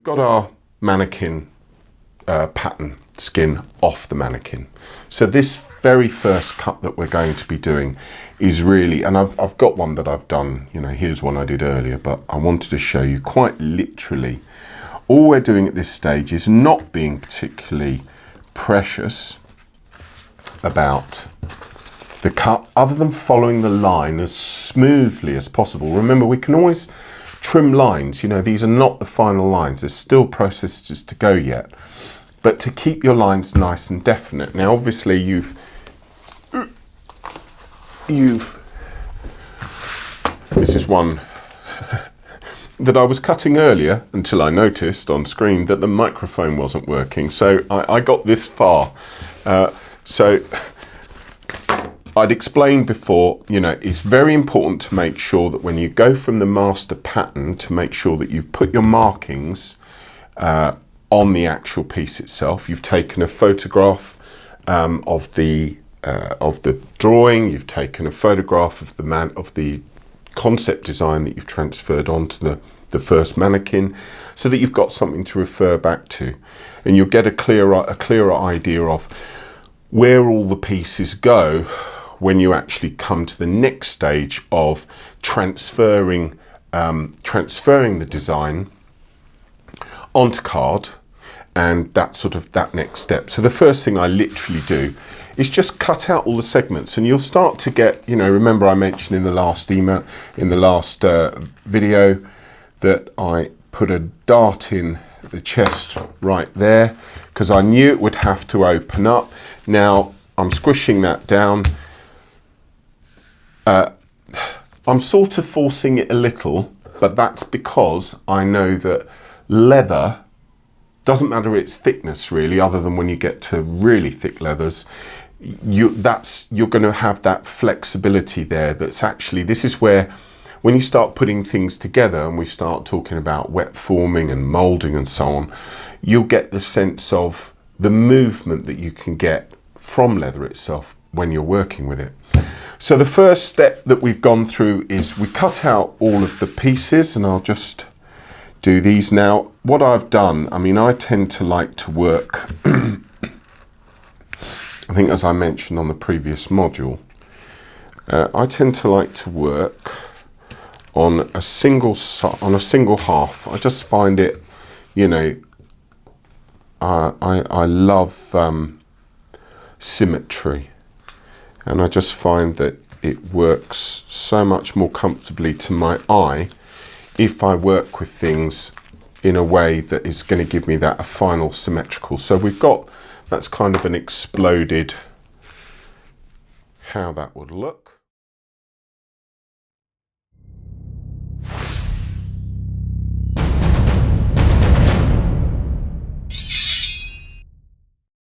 got our mannequin pattern skin off the mannequin. So this very first cut that we're going to be doing is really, and I've got one that I've done, you know, here's one I did earlier, but I wanted to show you quite literally. All we're doing at this stage is not being particularly precious about the cut, other than following the line as smoothly as possible. Remember, we can always trim lines, you know, these are not the final lines, there's still processes to go yet, but to keep your lines nice and definite. Now obviously you've this is one that I was cutting earlier until I noticed on screen that the microphone wasn't working, so I got this far. So I'd explained before, you know, it's very important to make sure that when you go from the master pattern, to make sure that you've put your markings on the actual piece itself. You've taken a photograph of the drawing, you've taken a photograph of the concept design that you've transferred onto the first mannequin, so that you've got something to refer back to, and you'll get a clearer idea of where all the pieces go when you actually come to the next stage of transferring the design onto card, and that next step. So the first thing I literally do is just cut out all the segments, and you'll start to get, you know, remember I mentioned in the last video that I put a dart in the chest right there because I knew it would have to open up. Now I'm squishing that down. I'm sort of forcing it a little, but that's because I know that leather, doesn't matter its thickness really, other than when you get to really thick leathers, you're going to have that flexibility there. That's actually, this is where, when you start putting things together and we start talking about wet forming and molding and so on, you'll get the sense of the movement that you can get from leather itself when you're working with it. So the first step that we've gone through is we cut out all of the pieces, and I'll just do these now. What I've done, I mean, I tend to like to work I think, as I mentioned on the previous module, I tend to like to work on a single half. I just find it, you know, I love symmetry, and I just find that it works so much more comfortably to my eye if I work with things in a way that is going to give me that a final symmetrical. So we've got, that's kind of an exploded, how that would look.